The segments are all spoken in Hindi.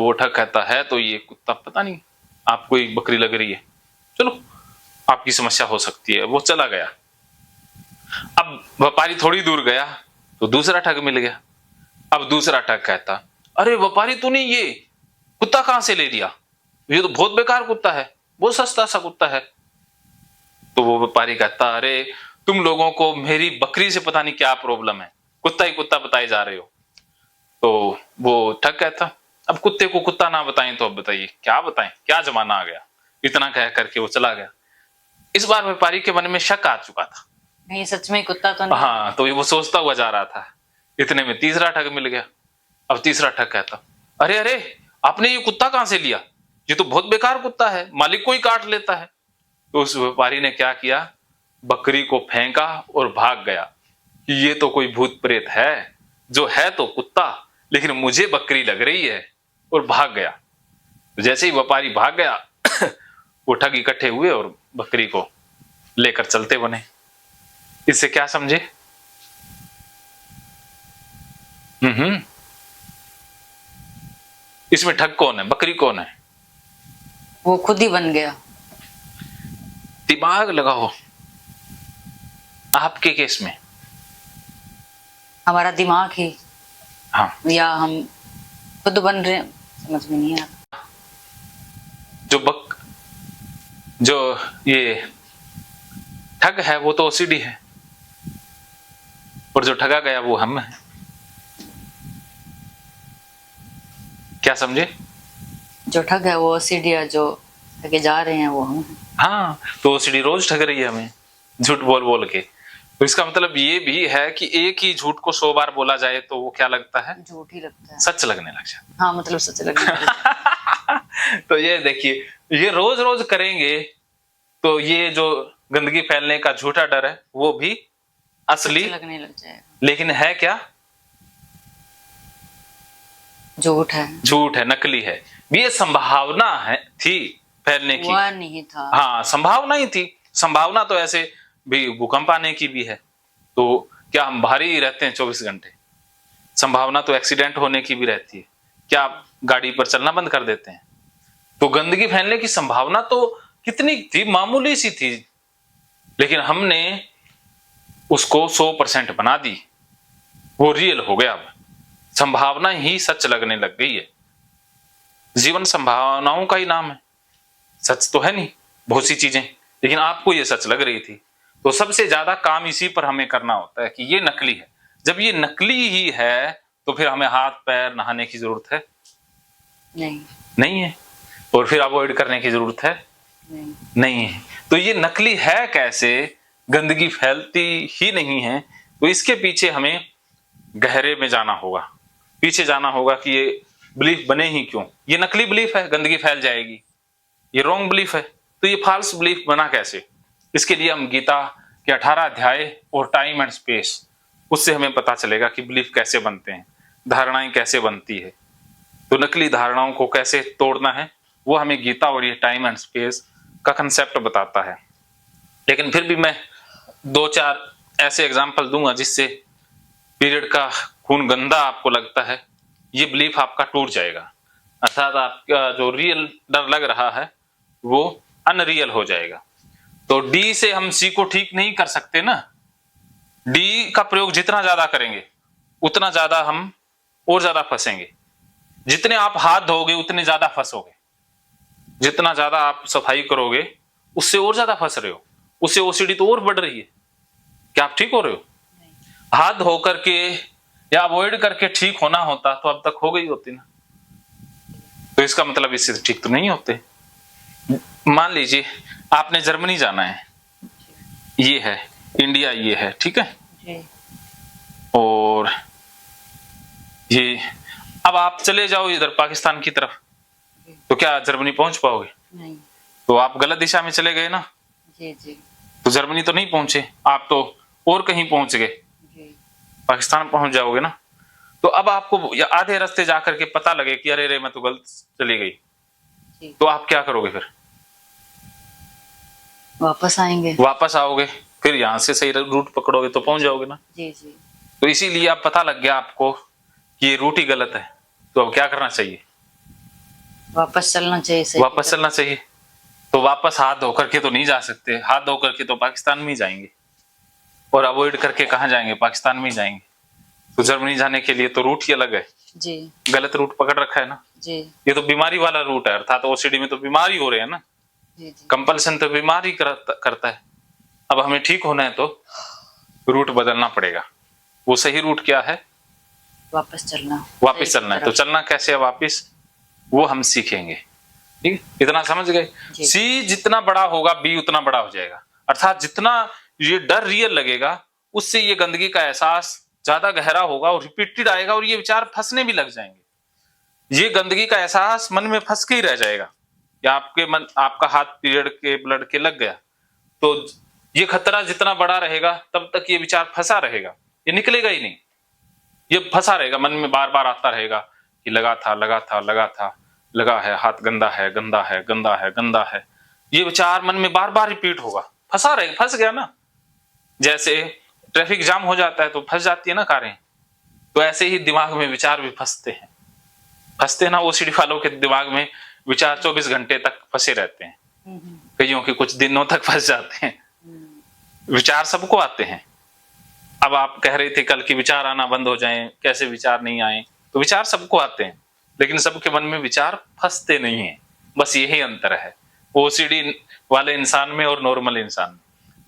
वो ठग कहता है तो ये कुत्ता पता नहीं आपको एक बकरी लग रही है, चलो आपकी समस्या हो सकती है। वो चला गया। अब व्यापारी थोड़ी दूर गया तो दूसरा ठग मिल गया। अब दूसरा ठग कहता, अरे व्यापारी तूने ये कुत्ता कहां से ले लिया, ये तो बहुत बेकार कुत्ता है, बहुत सस्ता सा कुत्ता है। तो वो व्यापारी कहता, अरे तुम लोगों को मेरी बकरी से पता नहीं क्या प्रॉब्लम है, कुत्ता ही कुत्ता बताए जा रहे हो। तो वो ठग कहता, अब कुत्ते को कुत्ता ना बताएं तो अब बताइए क्या बताएं, क्या जमाना आ गया। इतना कह करके वो चला गया। इस बार व्यापारी के मन में शक आ चुका था, नहीं सच में कुत्ता तो नहीं। हाँ, तो वो सोचता हुआ जा रहा था। इतने में तीसरा ठग मिल गया। अब तीसरा ठग कहता, अरे अरे आपने ये कुत्ता कहां से लिया, ये तो बहुत बेकार कुत्ता है, मालिक को ही काट लेता है। तो उस व्यापारी ने क्या किया, बकरी को फेंका और भाग गया कि ये तो कोई भूत प्रेत है, जो है तो कुत्ता लेकिन मुझे बकरी लग रही है, और भाग गया। तो जैसे ही व्यापारी भाग गया वो ठग इकट्ठे हुए और बकरी को लेकर चलते बने। इससे क्या समझे? इसमें ठग कौन है, बकरी कौन है? वो खुद ही बन गया। दिमाग लगाओ। आपके केस में हमारा दिमाग ही, हाँ, या हम खुद बन रहे हैं, समझ में नहीं आ रहा। जो ये ठग है वो तो ओसीडी है, और जो ठगा गया वो हम है। क्या समझे? जो ठग है वो सीढ़िया, जो ठगे जा रहे हैं वो हम हैं। हाँ, तो ओसीडी रोज ठग रही है हमें, झूठ बोल बोल के। तो इसका मतलब ये भी है कि एक ही झूठ को 100 बार बोला जाए तो वो क्या लगता है, झूठ ही लगता है, सच लगने लग जाता। हाँ मतलब सच लगने लगता है। तो ये देखिए, ये रोज रोज करेंगे तो ये जो गंदगी फैलने का झूठा डर है वो भी असली लगने लग जाएगा। लेकिन है क्या? झूठ है, झूठ है, नकली है। ये संभावना है थी फैलने की, वह नहीं था। हाँ संभावना ही थी। संभावना तो ऐसे भी भूकंप आने की भी है, तो क्या हम बाहर ही रहते हैं 24 घंटे? संभावना तो एक्सीडेंट होने की भी रहती है, क्या आप गाड़ी पर चलना बंद कर देते हैं? तो गंदगी फैलने की संभावना तो कितनी थी, मामूली सी थी, लेकिन हमने उसको 100% बना दी, वो रियल हो गया। अब संभावना ही सच लगने लग गई है। जीवन संभावनाओं का ही नाम है, सच तो है नहीं बहुत सी चीजें, लेकिन आपको ये सच लग रही थी। तो सबसे ज्यादा काम इसी पर हमें करना होता है कि ये नकली है। जब ये नकली ही है तो फिर हमें हाथ पैर नहाने की जरूरत है नहीं है, और फिर अवॉइड करने की जरूरत है नहीं है। तो ये नकली है कैसे, गंदगी फैलती ही नहीं है, तो इसके पीछे हमें गहरे में जाना होगा, पीछे जाना होगा कि ये बिलीफ बने ही क्यों। ये नकली बिलीफ है, गंदगी फैल जाएगी, ये रॉन्ग बिलीफ है, तो ये फॉल्स बिलीफ बना कैसे? इसके लिए हम गीता के 18 अध्याय और टाइम एंड स्पेस, उससे हमें पता चलेगा कि बिलीफ कैसे बनते हैं, धारणाएं कैसे बनती है। तो नकली धारणाओं को कैसे तोड़ना है वो हमें गीता और ये टाइम एंड स्पेस का कंसेप्ट बताता है। लेकिन फिर भी मैं 2-4 ऐसे एग्जाम्पल दूंगा जिससे पीरियड का खून गंदा आपको लगता है, ये बिलीफ आपका टूट जाएगा, अर्थात आपका जो रियल डर लग रहा है वो अनरियल हो जाएगा। तो डी से हम सी को ठीक नहीं कर सकते ना, डी का प्रयोग जितना ज्यादा करेंगे उतना ज्यादा हम और ज्यादा फंसेंगे। जितने आप हाथ धोगे उतने ज्यादा फंसोगे, जितना ज्यादा आप सफाई करोगे उससे और ज्यादा फंस रहे हो, उससे ओसीडी तो और बढ़ रही है। क्या आप ठीक हो रहे हो? हाथ धो करके या अवॉइड करके ठीक होना होता तो अब तक हो गई होती ना। तो इसका मतलब इससे ठीक तो नहीं होते। मान लीजिए आपने जर्मनी जाना है, ये है इंडिया, ये है ठीक है जी। और ये अब आप चले जाओ इधर पाकिस्तान की तरफ, तो क्या जर्मनी पहुंच पाओगे? नहीं। तो आप गलत दिशा में चले गए ना जी जी। तो जर्मनी तो नहीं पहुंचे, आप तो और कहीं पहुंच गए, पाकिस्तान पहुंच जाओगे ना। तो अब आपको आधे रास्ते जाकर के पता लगे कि अरे रे मैं तो गलत चली गई, तो आप क्या करोगे? फिर वापस आएंगे, वापस आओगे, फिर यहां से सही रूट पकड़ोगे तो पहुंच जाओगे ना। जी जी। तो इसीलिए अब पता लग गया आपको कि ये रूट ही गलत है, तो अब क्या करना चाहिए? वापस चलना चाहिए, सही वापस चलना चाहिए। तो वापस हाथ धो करके तो नहीं जा सकते, हाथ धो करके तो पाकिस्तान में ही जाएंगे, और अवॉइड करके कहाँ जाएंगे, पाकिस्तान में ही जाएंगे। तो जर्मनी जाने के लिए तो रूट ही अलग है, जी गलत रूट पकड़ रखा है ना। जी ये तो बीमारी वाला रूट है, अर्थात ओसीडी में तो बीमारी हो रहे हैं ना, जी जी। कंपल्सन तो बीमारी करता है। अब हमें ठीक होना है तो रूट बदलना पड़ेगा। वो सही रूट क्या है? वापस चलना, वापस चलना है। तो चलना कैसे है वापस, वो हम सीखेंगे। ठीक है, इतना समझ गए। जी। सी जितना बड़ा होगा बी उतना बड़ा हो जाएगा, अर्थात जितना ये डर रियल लगेगा उससे ये गंदगी का एहसास ज्यादा गहरा होगा और रिपीटेड आएगा, और ये विचार फंसने भी लग जाएंगे। ये गंदगी का एहसास मन में फंस के ही रह जाएगा, या आपका हाथ पीरियड के ब्लड के लग गया तो ये खतरा जितना बड़ा रहेगा तब तक ये विचार फंसा रहेगा, ये निकलेगा ही नहीं। ये फंसा रहेगा मन में, बार बार आता रहेगा कि लगा था लगा था लगा था, लगा है, हाथ गंदा है गंदा है गंदा है गंदा है। ये विचार मन में बार बार रिपीट होगा, फंसा रहेगा, फंस गया ना। जैसे ट्रैफिक जाम हो जाता है तो फंस जाती है ना कारें, तो ऐसे ही दिमाग में विचार भी फंसते हैं ना। ओसीडी वालों के दिमाग में विचार 24 घंटे तक फंसे रहते हैं, कईयों के कुछ दिनों तक फंस जाते हैं। विचार सबको आते हैं। अब आप कह रहे थे कल की विचार आना बंद हो जाएं, कैसे विचार नहीं आए? तो विचार सबको आते हैं, लेकिन सबके मन में विचार फंसते नहीं हैं। बस यही अंतर है ओसीडी वाले इंसान में और नॉर्मल इंसान में।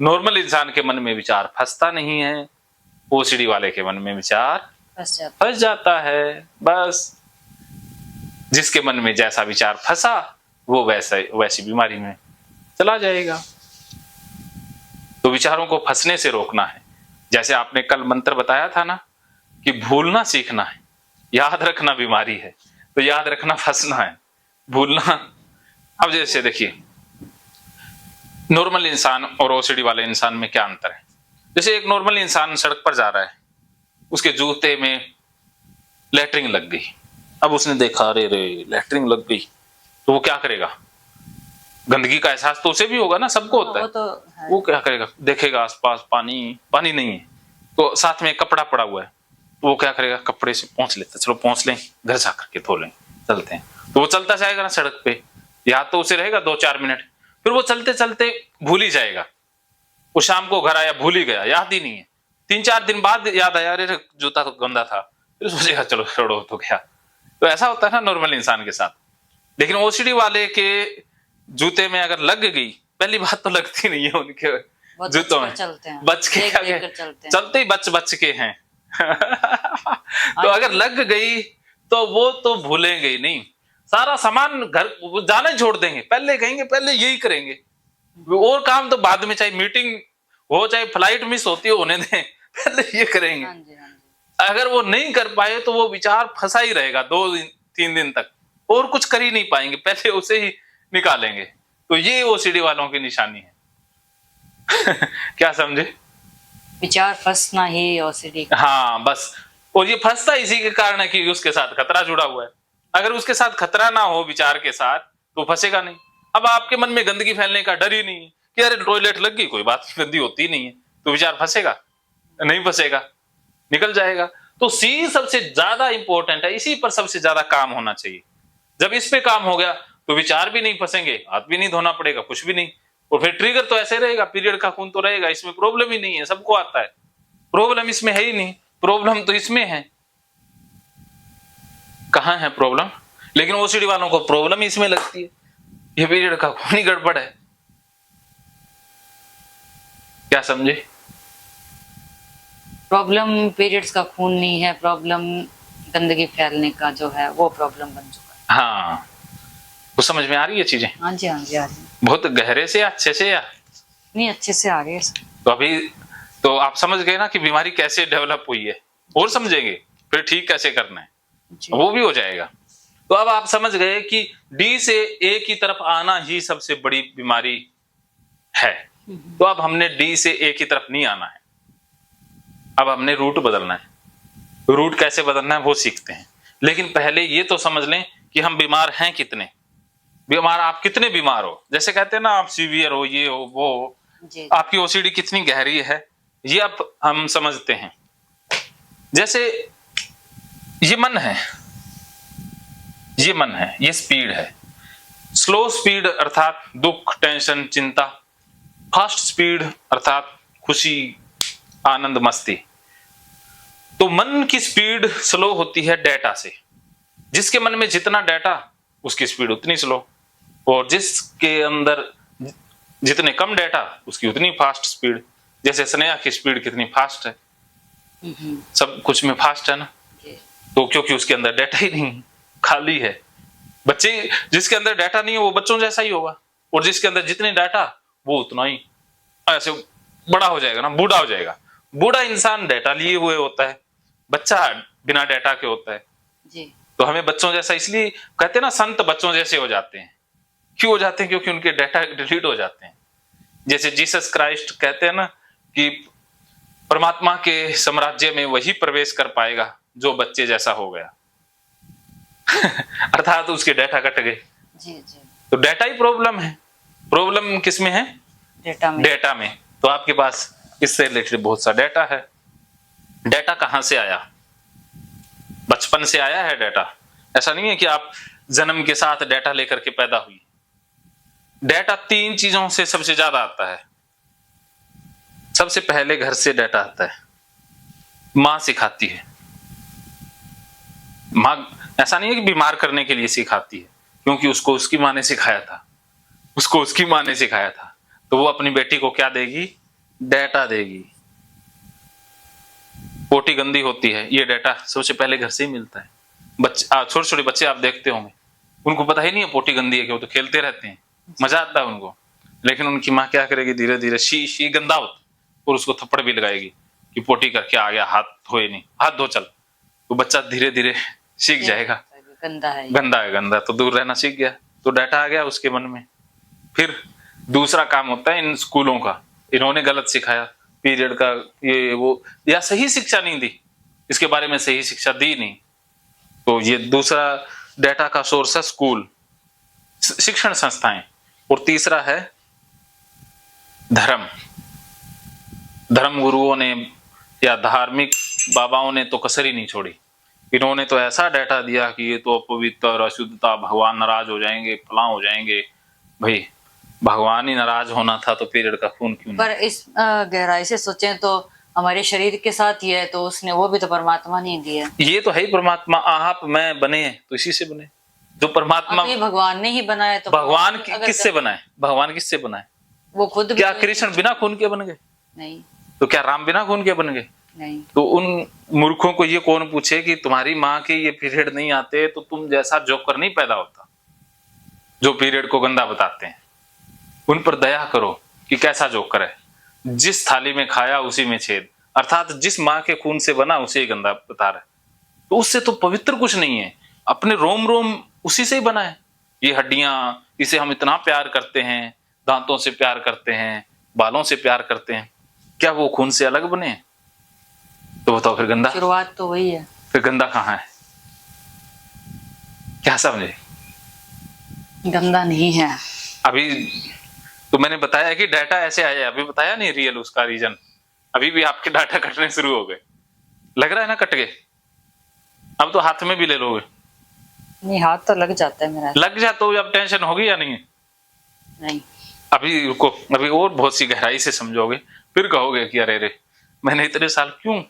नॉर्मल इंसान के मन में विचार फंसता नहीं है, ओसीडी वाले के मन में विचार फंस जाता है। बस जिसके मन में जैसा विचार फंसा वो वैसी बीमारी में चला जाएगा। तो विचारों को फंसने से रोकना है। जैसे आपने कल मंत्र बताया था ना कि भूलना सीखना है, याद रखना बीमारी है, तो याद रखना फंसना है, भूलना। अब जैसे देखिए नॉर्मल इंसान और ओसीडी वाले इंसान में क्या अंतर है। जैसे एक नॉर्मल इंसान सड़क पर जा रहा है, उसके जूते में लैटरिन लग गई। अब उसने देखा अरे रे लैटरिन लग गई, तो वो क्या करेगा? गंदगी का एहसास तो उसे भी होगा ना, सबको होता है। वो क्या करेगा? देखेगा आसपास पानी नहीं है, तो साथ में कपड़ा पड़ा हुआ है, तो वो क्या करेगा? कपड़े से पोंछ लेता, चलो पोंछ लें, घर जा करके धो लें, चलते हैं। तो वो चलता जाएगा ना सड़क पे, याद तो उसे रहेगा 2-4 मिनट, फिर वो चलते चलते भूल ही जाएगा। वो शाम को घर आया भूल ही गया, याद ही नहीं है। 3-4 दिन बाद याद आया अरे जूता तो गंदा था, फिर सोचेगा चलो छोड़ो तो क्या। तो ऐसा होता है ना नॉर्मल इंसान के साथ। लेकिन ओसीडी वाले के जूते में अगर लग गई, पहली बात तो लगती नहीं है उनके जूतों में, बच के चलते ही बच के हैं। तो अगर लग गई तो वो तो भूलेंगे ही नहीं, सारा सामान घर जाना ही छोड़ देंगे, पहले कहेंगे पहले यही करेंगे, और काम तो बाद में, चाहे मीटिंग हो चाहे फ्लाइट मिस होती हो होने दें, पहले ये करेंगे। अगर वो नहीं कर पाए तो वो विचार फंसा ही रहेगा 2-3 दिन तक, और कुछ कर ही नहीं पाएंगे, पहले उसे ही निकालेंगे। तो ये ओसीडी वालों की निशानी है। क्या समझे? विचार फंसना ही ओसीडी। हाँ बस, और ये फंसता इसी के कारण है कि उसके साथ खतरा जुड़ा हुआ है। अगर उसके साथ खतरा ना हो विचार के साथ तो फंसेगा नहीं। अब आपके मन में गंदगी फैलने का डर ही नहीं है कि अरे टॉयलेट लग गई, कोई बात गंदी होती नहीं है, तो विचार फंसेगा नहीं? फंसेगा, निकल जाएगा। तो सी सबसे ज्यादा इंपॉर्टेंट है, इसी पर सबसे ज्यादा काम होना चाहिए। जब इस पे काम हो गया तो विचार भी नहीं फंसेंगे, हाथ भी नहीं धोना पड़ेगा, कुछ भी नहीं। और फिर ट्रिगर तो ऐसे रहेगा, पीरियड का खून तो रहेगा, इसमें प्रॉब्लम ही नहीं है, सबको आता है। प्रॉब्लम इसमें है ही नहीं, प्रॉब्लम तो इसमें है। कहां है प्रॉब्लम? लेकिन ओसीडी वालों को प्रॉब्लम इसमें लगती है, ये पीरियड का खून ही गड़बड़ है। क्या समझे? प्रॉब्लम पीरियड्स का खून नहीं है, प्रॉब्लम गंदगी फैलने का जो है वो प्रॉब्लम बन चुका है। हाँ, तो समझ में आ रही है चीजें? हाँ जी, हाँ जी, आ रही। बहुत गहरे से या अच्छे से? या नहीं, अच्छे से आ रही है। तो अभी तो आप समझ गए ना कि बीमारी कैसे डेवलप हुई है, और समझेंगे फिर ठीक कैसे करना है, वो भी हो जाएगा। तो अब आप समझ गए कि डी से ए की तरफ आना ही सबसे बड़ी बीमारी है। तो अब हमने डी से ए की तरफ नहीं आना है, अब हमने रूट बदलना है। रूट कैसे बदलना है वो सीखते हैं। लेकिन पहले ये तो समझ लें कि हम बीमार हैं कितने, बीमार आप कितने बीमार हो। जैसे कहते हैं ना आप सीवियर हो, ये हो वो हो, आपकी ओसीडी कितनी गहरी है ये अब हम समझते हैं। जैसे ये मन है, ये मन है, ये स्पीड है। स्लो स्पीड अर्थात दुख, टेंशन, चिंता। फास्ट स्पीड अर्थात खुशी, आनंद, मस्ती। तो मन की स्पीड स्लो होती है डेटा से। जिसके मन में जितना डेटा उसकी स्पीड उतनी स्लो, और जिसके अंदर जितने कम डेटा उसकी उतनी फास्ट स्पीड। जैसे स्नेहा की स्पीड कितनी फास्ट है, सब कुछ में फास्ट है ना, तो क्योंकि उसके अंदर डेटा ही नहीं, खाली है। बच्चे जिसके अंदर डाटा नहीं है वो बच्चों जैसा ही होगा, और जिसके अंदर जितनी डाटा वो उतना ही ऐसे बड़ा हो जाएगा ना, बूढ़ा हो जाएगा। बूढ़ा इंसान डाटा लिए हुए होता है, बच्चा बिना डाटा के होता है। जी। तो हमें बच्चों जैसा, इसलिए कहते हैं ना संत बच्चों जैसे हो जाते हैं। क्यों हो जाते हैं? क्योंकि उनके डाटा डिलीट हो जाते हैं। जैसे जीसस क्राइस्ट कहते हैं ना कि परमात्मा के साम्राज्य में वही प्रवेश कर पाएगा जो बच्चे जैसा हो गया। अर्थात उसके डाटा कट गए। जी जी। तो डाटा ही प्रॉब्लम है। प्रॉब्लम किस में है? डेटा में। डाटा में। तो आपके पास इससे रिलेटेड बहुत सा डाटा है। डाटा कहां से आया? बचपन से आया है डाटा। ऐसा नहीं है कि आप जन्म के साथ डाटा लेकर के पैदा हुई। डाटा 3 चीजों से सबसे ज्यादा आता है। सबसे पहले घर से डाटा आता है। मां सिखाती है। मां ऐसा नहीं है कि बीमार करने के लिए सिखाती है, क्योंकि उसको उसकी मां ने सिखाया था, उसको उसकी मां ने सिखाया था। तो वो अपनी बेटी को क्या देगी? डाटा देगी। पोटी गंदी होती है, ये डाटा सबसे पहले घर से ही मिलता है। बच्चे, छोटे छोटे बच्चे आप देखते होंगे, उनको पता ही नहीं है पोटी गंदी है, कि वो तो खेलते रहते हैं, मजा आता है उनको। लेकिन उनकी माँ क्या करेगी? धीरे धीरे शी गंदा होता, और उसको थप्पड़ भी लगाएगी कि पोटी करके आ गया, हाथ धोए नहीं, हाथ धो चल। तो बच्चा धीरे धीरे सीख जाएगा, गंदा है, गंदा है, गंदा, तो दूर रहना सीख गया। तो डाटा आ गया उसके मन में। फिर दूसरा काम होता है इन स्कूलों का, इन्होंने गलत सिखाया, पीरियड का ये वो, या सही शिक्षा नहीं दी, इसके बारे में सही शिक्षा दी नहीं। तो ये दूसरा डाटा का सोर्स है स्कूल, शिक्षण संस्थाएं। और तीसरा है धर्म। धर्म गुरुओं ने या धार्मिक बाबाओं ने तो कसर ही नहीं छोड़ी। इन्होंने तो ऐसा डाटा दिया कि ये तो अपवित्र, अशुद्धता, भगवान नाराज हो जाएंगे, फलां हो जाएंगे। भाई भगवान ही नाराज होना था तो पीरियड का खून क्यों नहीं? पर इस गहराई से सोचें तो हमारे शरीर के साथ ही है, तो उसने वो भी तो परमात्मा नहीं दिया। ये तो है ही परमात्मा। आप मैं बने तो इसी से बने। जो परमात्मा भगवान ने ही बनाया, तो भगवान किससे बनाए? भगवान किससे बनाए? वो खुद। क्या कृष्ण बिना खून के बन गए? नहीं। तो क्या राम बिना खून के बन गए? नहीं। तो उन मूर्खों को ये कौन पूछे कि तुम्हारी माँ के ये पीरियड नहीं आते तो तुम जैसा जोकर नहीं पैदा होता, जो पीरियड को गंदा बताते हैं। उन पर दया करो कि कैसा जोकर है, जिस थाली में खाया उसी में छेद, अर्थात जिस माँ के खून से बना उसे ही गंदा बता रहा है। तो उससे तो पवित्र कुछ नहीं है, अपने रोम रोम उसी से ही बना है। ये हड्डियां, इसे हम इतना प्यार करते हैं, दांतों से प्यार करते हैं, बालों से प्यार करते हैं, क्या वो खून से अलग बने? तो बताओ फिर गंदा? शुरुआत तो वही है, फिर गंदा कहाँ है? क्या समझे? गंदा नहीं है। अभी तो मैंने बताया कि डाटा ऐसे आया, अभी बताया नहीं रियल उसका रीजन। अभी भी आपके डाटा कटने शुरू हो गए, लग रहा है ना कट गए। अब तो हाथ में भी ले लोगे। नहीं, हाथ तो लग जाता है मेरा। लग जाता तो अब टेंशन होगी या नहीं? नहीं। अभी रुको, अभी और बहुत सी गहराई से समझोगे, फिर कहोगे कि अरे रे मैंने इतने साल क्यों।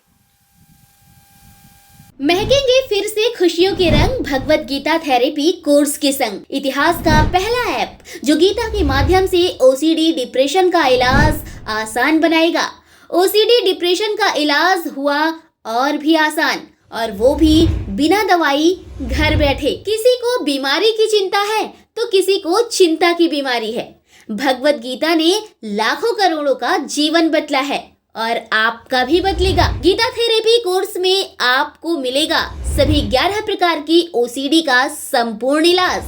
महकेंगे फिर से खुशियों के रंग भगवत गीता थेरेपी कोर्स के संग। इतिहास का पहला ऐप जो गीता के माध्यम से ओसीडी डिप्रेशन का इलाज आसान बनाएगा। ओसीडी डिप्रेशन का इलाज हुआ और भी आसान, और वो भी बिना दवाई, घर बैठे। किसी को बीमारी की चिंता है तो किसी को चिंता की बीमारी है। भगवत गीता ने लाखों करोड़ों का जीवन बदला है और आपका भी बदलेगा। गीता थेरेपी कोर्स में आपको मिलेगा सभी 11 प्रकार की ओसीडी का संपूर्ण इलाज,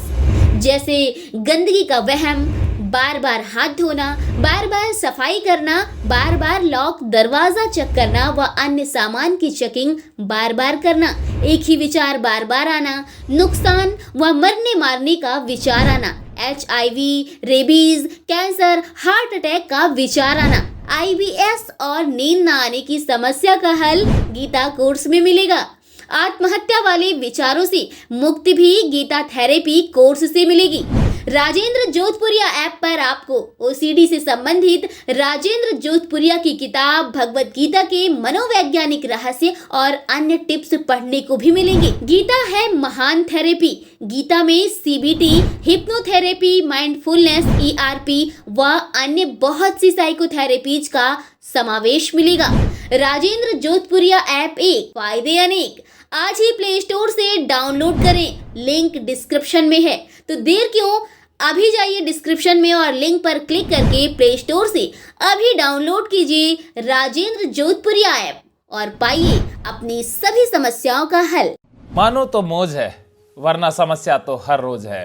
जैसे गंदगी का वहम, बार बार हाथ धोना, बार बार सफाई करना, बार बार लॉक दरवाजा चेक करना व अन्य सामान की चेकिंग बार बार करना, एक ही विचार बार बार आना, नुकसान व मरने मारने का विचार आना, HIV, rabies, cancer, heart attack का विचार आना, IBS और नींद न आने की समस्या का हल गीता कोर्स में मिलेगा। आत्महत्या वाले विचारों से मुक्ति भी गीता थेरेपी कोर्स से मिलेगी। राजेंद्र जोधपुरिया ऐप पर आपको ओसीडी से संबंधित राजेंद्र जोधपुरिया की किताब भगवत गीता के मनोवैज्ञानिक रहस्य और अन्य टिप्स पढ़ने को भी मिलेंगे। गीता है महान थेरेपी। गीता में सीबीटी, हिप्नोथेरेपी, माइंडफुलनेस, ईआरपी व अन्य बहुत सी साइकोथेरेपीज का समावेश मिलेगा। राजेंद्र जोधपुरिया ऐप एक, फायदे अनेक। आज ही प्ले स्टोर से डाउनलोड करें, लिंक डिस्क्रिप्शन में है। तो देर क्यों, अभी जाइए डिस्क्रिप्शन में और लिंक पर क्लिक करके प्ले स्टोर से अभी डाउनलोड कीजिए राजेंद्र जोधपुरिया ऐप और पाइए अपनी सभी समस्याओं का हल। मानो तो मौज है, वरना समस्या तो हर रोज है।